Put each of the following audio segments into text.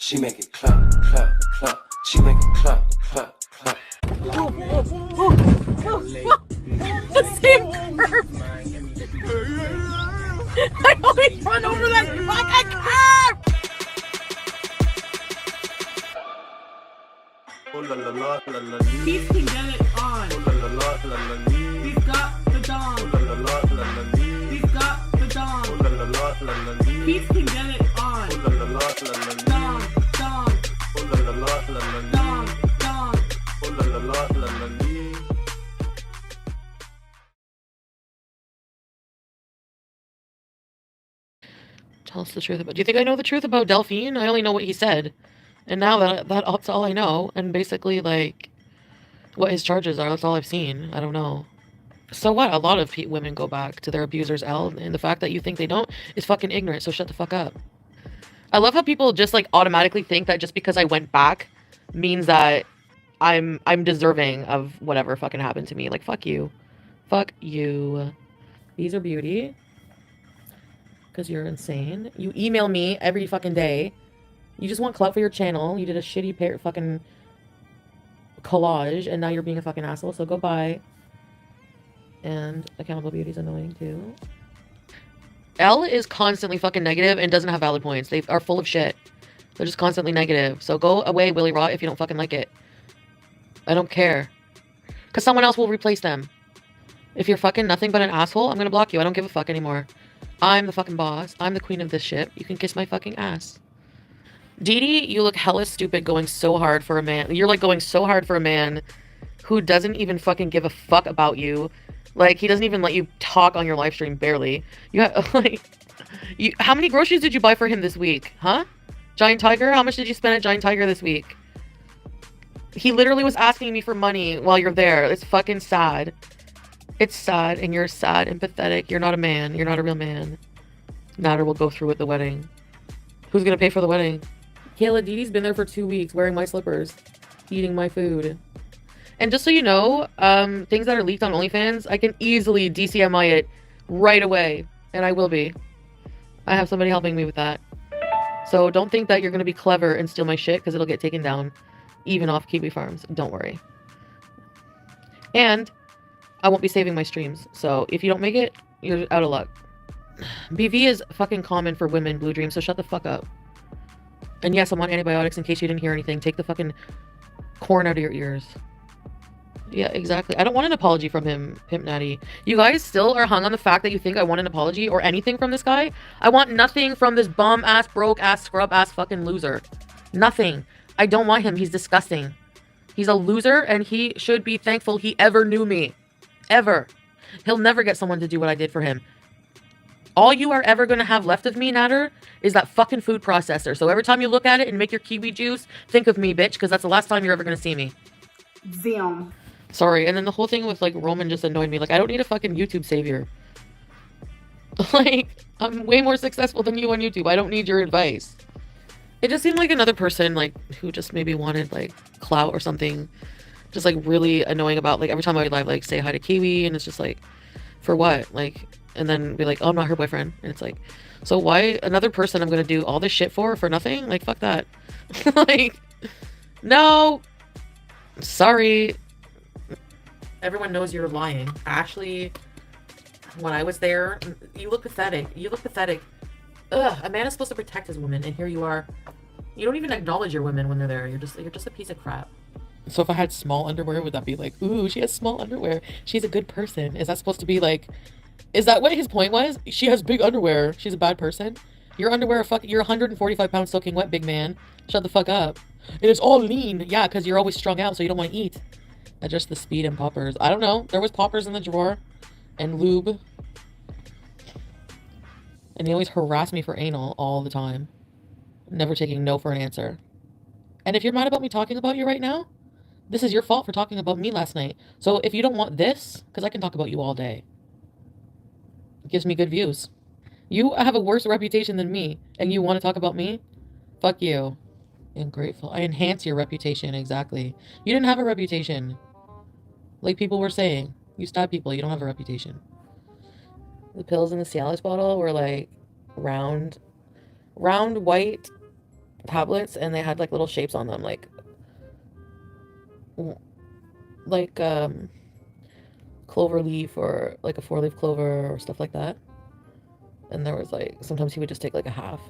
She make it clap, clap, clap. She make it clap, clap, clap. The same curve. I always run over that fucking curve. Oh la la la la la. Keith can get it on. Oh la la la la la. He's got the dong. Oh la la la la la. He's got the dong. Oh la la la la la. Keith can get it on. Oh la la la la la. Dong, dong, Oh la la la la la. dong, dong. Oh la la la la la. Tell us the truth about. Do you think I know the truth about Delphine? I only know what he said, and now that's all I know. And basically, like, what his charges are. That's all I've seen. I don't know. So what? A lot of women go back to their abusers, L, and the fact that you think they don't is fucking ignorant. So shut the fuck up. I love how people just like automatically think that just because I went back means that I'm deserving of whatever fucking happened to me. Like, fuck you. Fuck you. These are beauty. Because you're insane. You email me every fucking day. You just want clout for your channel. You did a shitty fucking collage, and now you're being a fucking asshole, so go bye. And Accountable Beauty's annoying too. L is constantly fucking negative and doesn't have valid points. They are full of shit. They're just constantly negative. So go away, Willy Rot, if you don't fucking like it. I don't care. Because someone else will replace them. If you're fucking nothing but an asshole, I'm gonna block you. I don't give a fuck anymore. I'm the fucking boss. I'm the queen of this shit. You can kiss my fucking ass. Dee Dee, you look hella stupid going so hard for a man. You're like going so hard for a man who doesn't even fucking give a fuck about you. Like, he doesn't even let you talk on your live stream, barely. You have, like, how many groceries did you buy for him this week? Huh? Giant Tiger? How much did you spend at Giant Tiger this week? He literally was asking me for money while you're there. It's fucking sad. It's sad, and you're sad and pathetic. You're not a man. You're not a real man. Natter will go through with the wedding. Who's gonna pay for the wedding? Kayla, Dee Dee's been there for 2 weeks, wearing my slippers, eating my food. And just so you know, things that are leaked on OnlyFans, I can easily DCMI it right away. And I will be. I have somebody helping me with that. So don't think that you're gonna be clever and steal my shit, because it'll get taken down, even off Kiwi Farms. Don't worry. And I won't be saving my streams. So if you don't make it, you're out of luck. BV is fucking common for women, Blue Dream, so shut the fuck up. And yes, I'm on antibiotics in case you didn't hear anything. Take the fucking corn out of your ears. Yeah, exactly. I don't want an apology from him, Pimp Natty. You guys still are hung on the fact that you think I want an apology or anything from this guy? I want nothing from this bum-ass, broke-ass, scrub-ass fucking loser. Nothing. I don't want him. He's disgusting. He's a loser, and he should be thankful he ever knew me. Ever. He'll never get someone to do what I did for him. All you are ever going to have left of me, Natter, is that fucking food processor. So every time you look at it and make your kiwi juice, think of me, bitch, because that's the last time you're ever going to see me. Damn. Sorry. And then the whole thing with, like, Roman just annoyed me. Like, I don't need a fucking YouTube savior. Like, I'm way more successful than you on YouTube. I don't need your advice. It just seemed like another person, like, who just maybe wanted, like, clout or something. Just, like, really annoying about, like, every time I would live, like, say hi to Kiwi, and it's just, like, for what? Like, and then be like, oh, I'm not her boyfriend. And it's like, so why another person I'm gonna do all this shit for nothing? Like, fuck that. Like, no. Sorry. Everyone knows you're lying. Ashley, when I was there, you look pathetic. You look pathetic. Ugh, a man is supposed to protect his woman, and here you are. You don't even acknowledge your women when they're there. You're just a piece of crap. So if I had small underwear, would that be like, ooh, she has small underwear, she's a good person? Is that supposed to be like, is that what his point was? She has big underwear, she's a bad person? Your underwear, you're 145 pounds soaking wet, big man. Shut the fuck up. It is all lean. Yeah, because you're always strung out, so you don't want to eat. Adjust the speed and poppers. I don't know. There was poppers in the drawer. And lube. And he always harassed me for anal all the time. Never taking no for an answer. And if you're mad about me talking about you right now, this is your fault for talking about me last night. So if you don't want this, because I can talk about you all day. It gives me good views. You have a worse reputation than me, and you want to talk about me? Fuck you. Ungrateful. I enhance your reputation, exactly. You didn't have a reputation. Like people were saying. You stab people, you don't have a reputation. The pills in the Cialis bottle were like round white tablets, and they had like little shapes on them, like clover leaf or like a 4-leaf clover or stuff like that. And there was like sometimes he would just take like a half.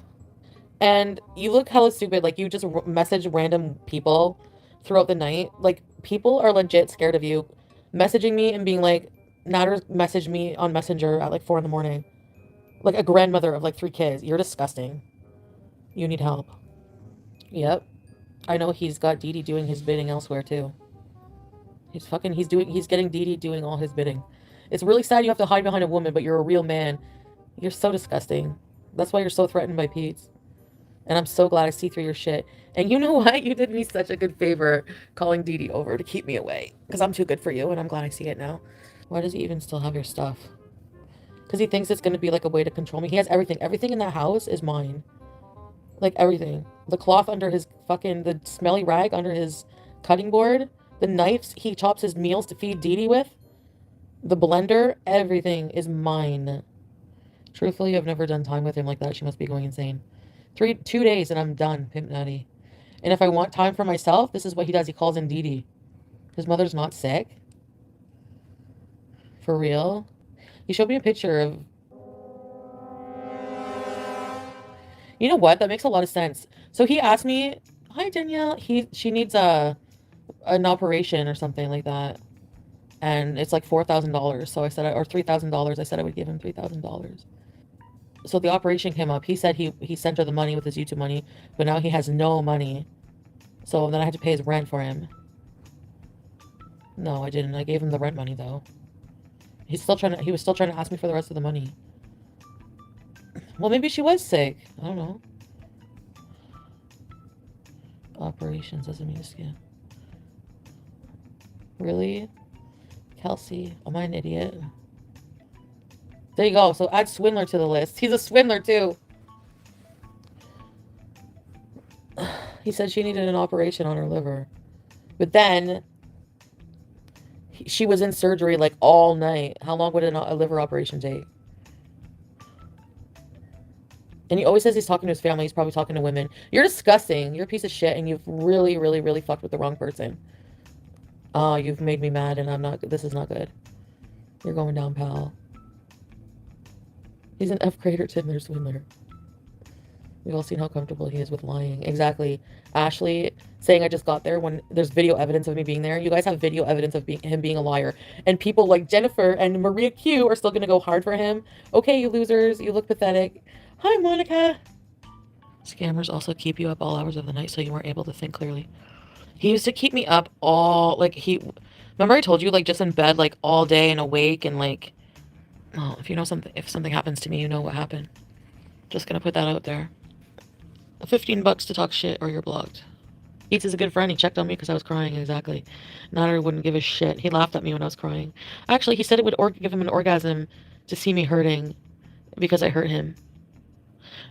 And you look hella stupid. Like you just message random people throughout the night. Like people are legit scared of you, messaging me and being like, Natter messaged me on Messenger at like 4 in the morning. Like a grandmother of like 3 kids. You're disgusting. You need help. Yep. I know he's got Dee Dee doing his bidding elsewhere too. He's getting Dee Dee doing all his bidding. It's really sad you have to hide behind a woman, but you're a real man. You're so disgusting. That's why you're so threatened by Pete. And I'm so glad I see through your shit. And you know what? You did me such a good favor calling Dee Dee over to keep me away. Because I'm too good for you, and I'm glad I see it now. Why does he even still have your stuff? Because he thinks it's going to be like a way to control me. He has everything. Everything in that house is mine. Like everything. The cloth under his the smelly rag under his cutting board. The knives he chops his meals to feed Dee Dee with. The blender. Everything is mine. Truthfully, I've never done time with him like that. She must be going insane. 2 days and I'm done, Pimp Nutty. And if I want time for myself, this is what he does. He calls in Dee Dee. His mother's not sick. For real. He showed me a picture of... You know what? That makes a lot of sense. So he asked me, hi, Danielle. She needs an operation or something like that. And it's like $4,000. So I said, or $3,000. I said I would give him $3,000. So the operation came up. He said he sent her the money with his YouTube money, but now he has no money. So then I had to pay his rent for him. No, I didn't. I gave him the rent money though. He was still trying to ask me for the rest of the money. Well, maybe she was sick. I don't know. Operations doesn't mean skin. Really? Kelsey, am I an idiot? There you go. So add swindler to the list. He's a swindler too. He said she needed an operation on her liver. But then she was in surgery like all night. How long would a liver operation take? And he always says he's talking to his family. He's probably talking to women. You're disgusting. You're a piece of shit, and you've really, really, really fucked with the wrong person. Oh, you've made me mad, and I'm not... This is not good. You're going down, pal. He's an F-grader Tinder swindler. We've all seen how comfortable he is with lying. Exactly. Ashley saying I just got there when there's video evidence of me being there. You guys have video evidence of him being a liar. And people like Jennifer and Maria Q are still going to go hard for him. Okay, you losers. You look pathetic. Hi, Monica. Scammers also keep you up all hours of the night so you weren't able to think clearly. He used to keep me up all, like, remember I told you, like, just in bed, like, all day and awake and, like, well, if something happens to me, you know what happened. Just gonna put that out there. $15 to talk shit or you're blocked. Eats is a good friend. He checked on me because I was crying. Exactly. Natter wouldn't give a shit. He laughed at me when I was crying. Actually, he said it would give him an orgasm to see me hurting because I hurt him.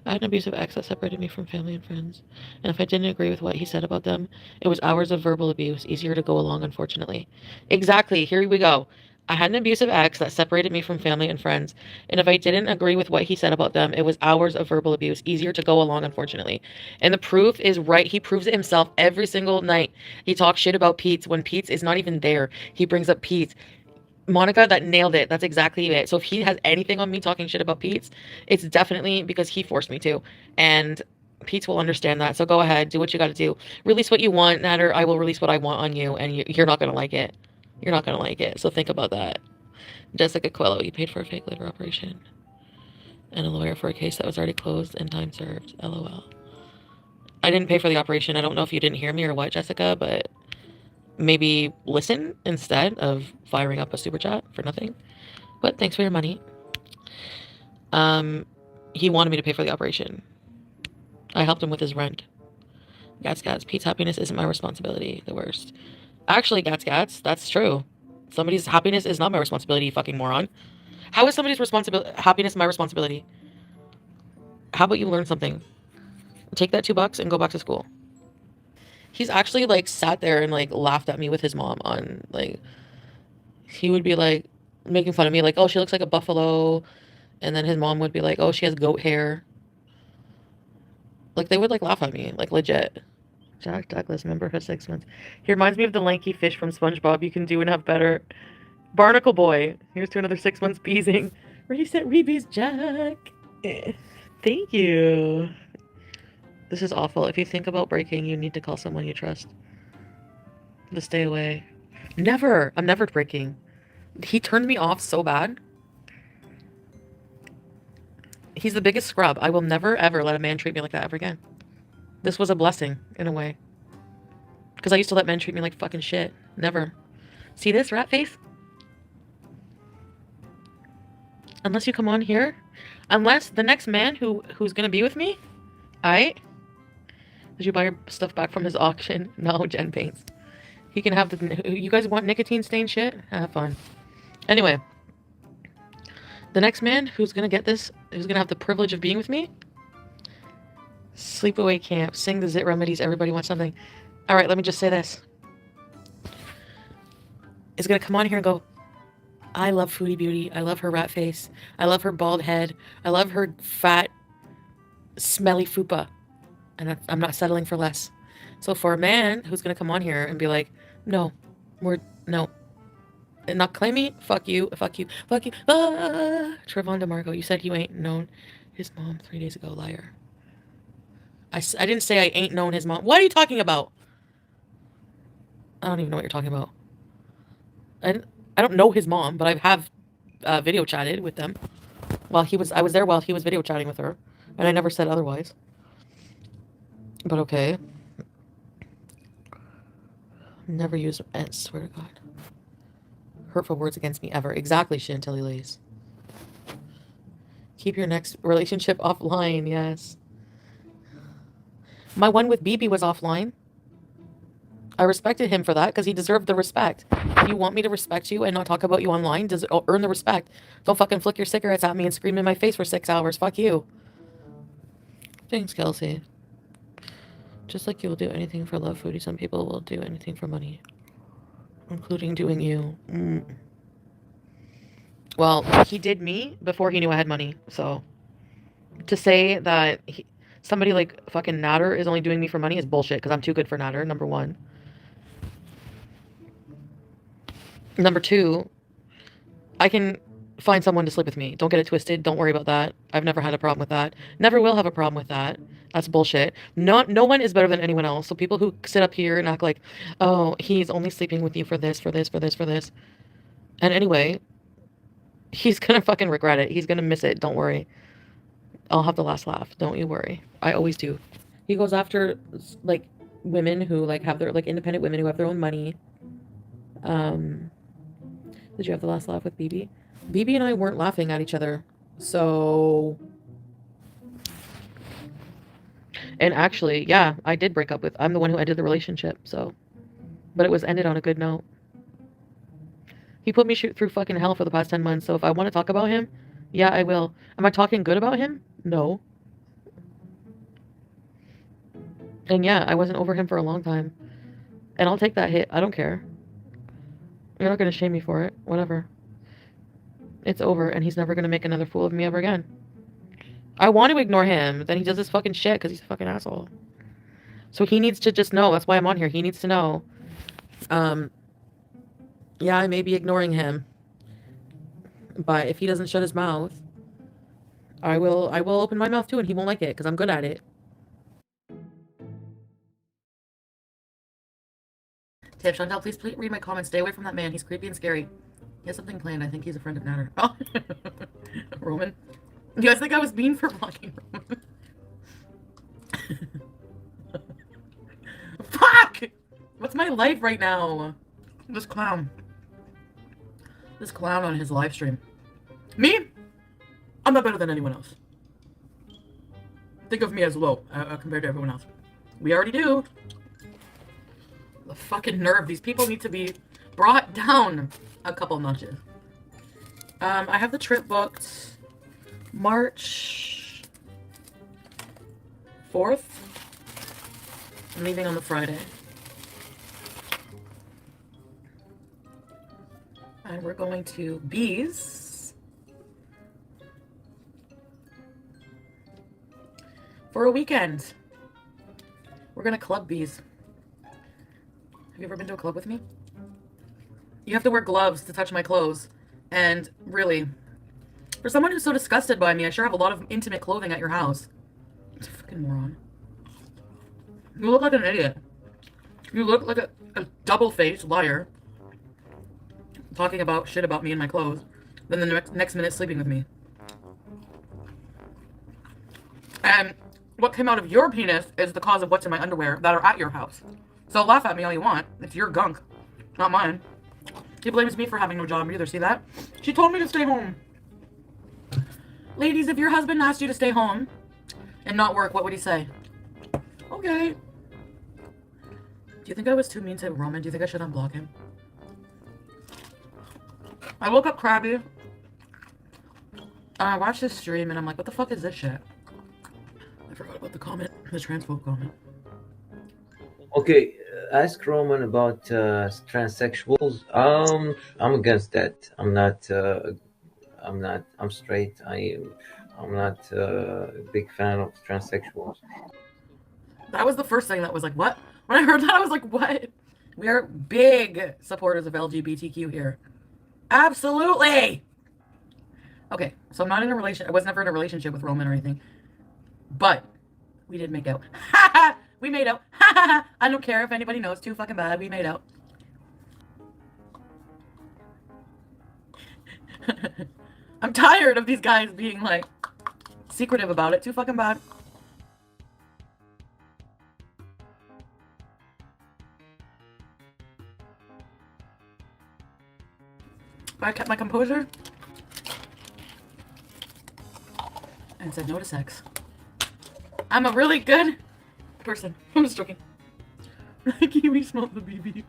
I had an abusive ex that separated me from family and friends. And if I didn't agree with what he said about them, it was hours of verbal abuse. Easier to go along, unfortunately. Exactly. Here we go. I had an abusive ex that separated me from family and friends. And if I didn't agree with what he said about them, it was hours of verbal abuse. Easier to go along, unfortunately. And the proof is right. He proves it himself every single night. He talks shit about Pete when Pete is not even there. He brings up Pete. Monica, that nailed it. That's exactly it. So if he has anything on me talking shit about Pete's, it's definitely because he forced me to. And Pete's will understand that. So go ahead, do what you got to do. Release what you want, Natter. I will release what I want on you, and you're not going to like it. You're not going to like it. So think about that. Jessica Coelho, you paid for a fake liver operation. And a lawyer for a case that was already closed and time served. LOL. I didn't pay for the operation. I don't know if you didn't hear me or what, Jessica, but maybe listen instead of firing up a super chat for nothing. But thanks for your money. He wanted me to pay for the operation. I helped him with his rent. Gats, Pete's happiness isn't my responsibility. The worst. Actually, Gats, that's true. Somebody's happiness is not my responsibility, you fucking moron. How is somebody's happiness my responsibility? How about you learn something? Take that $2 and go back to school. He's actually, like, sat there and, like, laughed at me with his mom on, like, he would be, like, making fun of me, like, oh, she looks like a buffalo. And then his mom would be like, oh, she has goat hair. Like, they would, like, laugh at me. Like, legit. Jack Douglas, member for 6 months. He reminds me of the lanky fish from SpongeBob. You can do and have better. Barnacle Boy. Here's to another 6 months beezing. Reset rebees, Jack. Thank you. This is awful. If you think about breaking, you need to call someone you trust. To stay away. Never. I'm never breaking. He turned me off so bad. He's the biggest scrub. I will never, ever let a man treat me like that ever again. This was a blessing, in a way. Because I used to let men treat me like fucking shit. Never. See this, rat face? Unless you come on here. Unless the next man who's gonna be with me. Aight? Did you buy your stuff back from his auction? No, Jen Paints. He can have the... You guys want nicotine stained shit? Have fun. Anyway. The next man who's gonna get this, who's gonna have the privilege of being with me. Sleepaway camp. Sing the zit remedies. Everybody wants something. Alright, let me just say this. Is gonna come on here and go, I love Foodie Beauty. I love her rat face. I love her bald head. I love her fat, smelly fupa. And I'm not settling for less. So for a man who's gonna come on here and be like, no, no. And not claim me, fuck you, fuck you, fuck you. Ah! Trevon DeMarco, you said you ain't known his mom 3 days ago, liar. I didn't say I ain't known his mom. What are you talking about? I don't even know what you're talking about. I don't know his mom, but I have video chatted with them. I was there while he was video chatting with her. And I never said otherwise. But okay. Never use, I swear to God. Hurtful words against me ever. Exactly, Chantilly Lace. Keep your next relationship offline, yes. My one with BB was offline. I respected him for that because he deserved the respect. If you want me to respect you and not talk about you online, earn the respect. Don't fucking flick your cigarettes at me and scream in my face for 6 hours. Fuck you. Thanks, Kelsey. Just like you will do anything for love, Foodie, some people will do anything for money. Including doing you. Well, he did me before he knew I had money, so... To say that somebody like fucking Natter is only doing me for money is bullshit, because I'm too good for Natter, number one. Number two, I can find someone to sleep with me. Don't get it twisted. Don't worry about that. I've never had a problem with that. Never will have a problem with that. That's bullshit. No one is better than anyone else. So people who sit up here and act like, oh, he's only sleeping with you for this, for this, for this, for this. And anyway, he's gonna fucking regret it. He's gonna miss it. Don't worry. I'll have the last laugh. Don't you worry. I always do. He goes after, like, women who, like, have their, like, independent women who have their own money. Did you have the last laugh with BB? BB and I weren't laughing at each other. So... And actually, yeah, I did break up with... I'm the one who ended the relationship, so... But it was ended on a good note. He put me through fucking hell for the past 10 months, so if I want to talk about him, yeah, I will. Am I talking good about him? No. And yeah, I wasn't over him for a long time. And I'll take that hit. I don't care. You're not going to shame me for it. Whatever. It's over, and he's never going to make another fool of me ever again. I want to ignore him, but then he does this fucking shit because he's a fucking asshole. So he needs to just know. That's why I'm on here. He needs to know. Yeah, I may be ignoring him. But if he doesn't shut his mouth, I will open my mouth too, and he won't like it because I'm good at it. Tiff, Chantal, please read my comments. Stay away from that man. He's creepy and scary. He has something planned. I think he's a friend of Natter. Oh, Roman. Do you guys think I was mean for blocking Roman? Fuck! What's my life right now? This clown. This clown on his live stream. Me? I'm not better than anyone else. Think of me as low compared to everyone else. We already do. The fucking nerve. These people need to be brought down a couple notches. I have the trip booked March 4th. I'm leaving on the Friday. And we're going to Bees for a weekend. We're gonna club bees. Have you ever been to a club with me? You have to wear gloves to touch my clothes. And really, for someone who's so disgusted by me, I sure have a lot of intimate clothing at your house. It's a fucking moron. You look like an idiot. You look like a double-faced liar. Talking about shit about me and my clothes. Then the next minute sleeping with me. And what came out of your penis is the cause of what's in my underwear that are at your house. So laugh at me all you want. It's your gunk, not mine. He blames me for having no job either. See that? She told me to stay home. Ladies, if your husband asked you to stay home and not work, what would he say? Okay. Do you think I was too mean to Roman? Do you think I should unblock him? I woke up crabby. And I watched this stream and I'm like, what the fuck is this shit? I forgot about the comment. The transphobe comment. Okay, ask Roman about transsexuals. I'm against that. I'm straight. I'm not a big fan of transsexuals. That was the first thing that was like, what? When I heard that, I was like, what? We are big supporters of LGBTQ here. Absolutely! Okay, so I'm not in a relationship. I was never in a relationship with Roman or anything. But we did make out. Ha ha! We made out. Ha ha ha! I don't care if anybody knows. Too fucking bad. We made out. I'm tired of these guys being like secretive about it. Too fucking bad. I kept my composure and said no to sex. I'm a really good person. I'm just joking. Kiwi smelled the BV.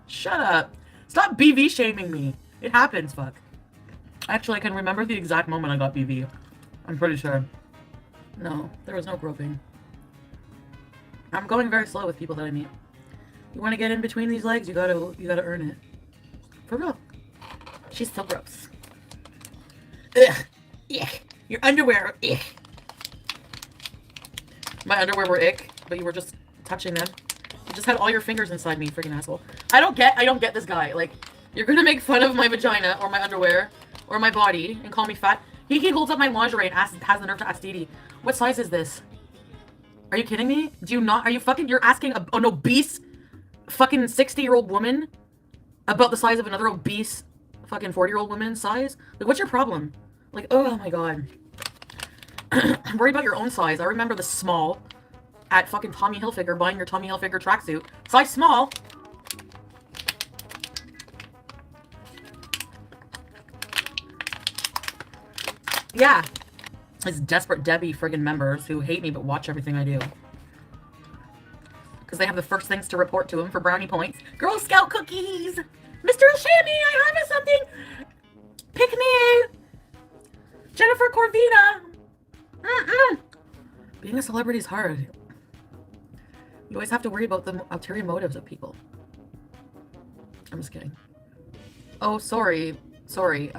Shut up. Stop BV shaming me. It happens, fuck. Actually, I can remember the exact moment I got BV. I'm pretty sure. No, there was no groping. I'm going very slow with people that I meet. You want to get in between these legs, you gotta earn it. For real. She's so gross. Ugh. Ick. Your underwear. Ick. My underwear were ick, but you were just touching them. You just had all your fingers inside me, freaking asshole. I don't get this guy. Like, you're gonna make fun of my vagina or my underwear or my body and call me fat. He holds up my lingerie and has the nerve to ask Didi, what size is this? Are you kidding me? You're asking an obese fucking 60-year-old woman about the size of another obese fucking 40-year-old woman's size? Like, what's your problem? Like, oh my god. Worry about your own size. I remember the small at fucking Tommy Hilfiger buying your Tommy Hilfiger tracksuit. Size small. Yeah. It's Desperate Debbie friggin' members who hate me but watch everything I do. Because they have the first things to report to him for brownie points. Girl Scout cookies! Mr. Shammy, I have something! Pick me! Jennifer Corvina! Being a celebrity is hard. You always have to worry about the ulterior motives of people. I'm just kidding. Oh, sorry. Sorry.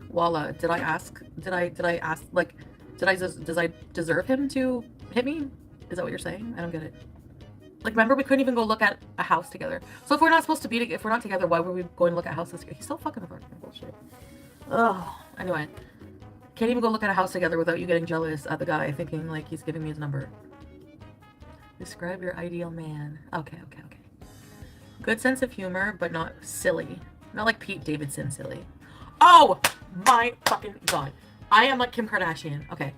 Walla, did I deserve him to hit me? Is that what you're saying? I don't get it. Like, remember, we couldn't even go look at a house together. So if we're not supposed to be, if we're not together, why were we going to look at houses together? He's so fucking bullshit. Ugh. Anyway. Can't even go look at a house together without you getting jealous at the guy, thinking, like, he's giving me his number. Describe your ideal man. Okay. Good sense of humor, but not silly. Not like Pete Davidson silly. Oh! My fucking god. I am like Kim Kardashian. Okay.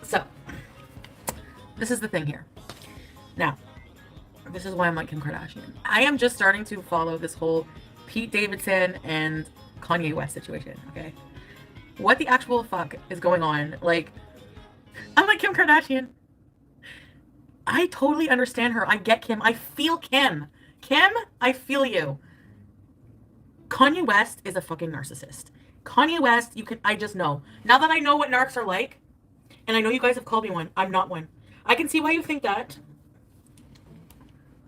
So. This is the thing here. Now. This is why I'm like Kim Kardashian. I am just starting to follow this whole Pete Davidson and Kanye West situation, okay? What the actual fuck is going on? Like, I'm like Kim Kardashian. I totally understand her. I get Kim. I feel Kim. Kim, I feel you. Kanye West is a fucking narcissist. Kanye West, I just know. Now that I know what narcs are like, and I know you guys have called me one, I'm not one. I can see why you think that,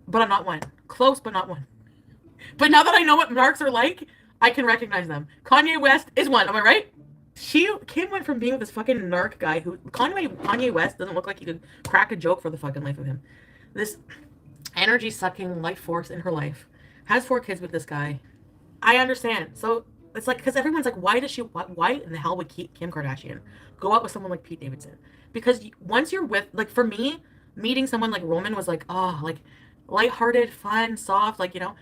but I'm not one. Close, but not one. But now that I know what narcs are like, I can recognize them. Kanye West is one. Am I right? Kim went from being with this fucking narc guy who Kanye West doesn't look like he could crack a joke for the fucking life of him. This energy sucking life force in her life has 4 kids with this guy. I understand. So it's like, because everyone's like, why in the hell would Kim Kardashian go out with someone like Pete Davidson? Because once you're with, like, for me, meeting someone like Roman was like, oh, like lighthearted, fun, soft, like, you know,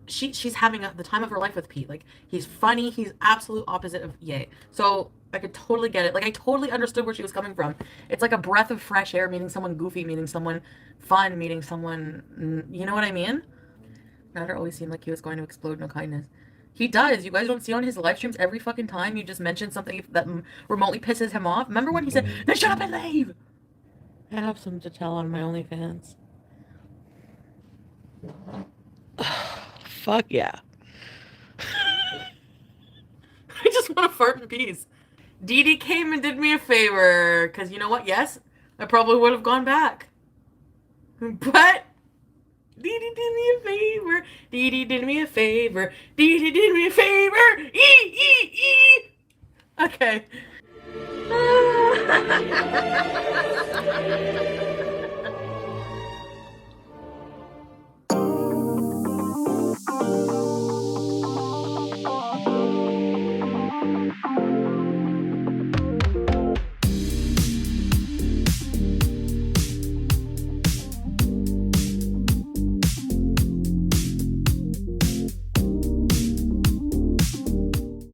she's having the time of her life with Pete. Like, he's funny. He's absolute opposite of Ye. So I could totally get it. Like, I totally understood where she was coming from. It's like a breath of fresh air meeting someone goofy, meeting someone fun, meeting someone, you know what I mean? Nader always seemed like he was going to explode, no kindness. He does. You guys don't see on his live streams every fucking time you just mention something that remotely pisses him off. Remember when he said, "Now shut up and leave"? I have something to tell on my OnlyFans. Fuck yeah. I just want to fart in peace. Dee Dee came and did me a favor. Because you know what? Yes, I probably would have gone back. But Dee Dee did me a favor. Dee Dee did me a favor. Dee Dee did me a favor. Okay.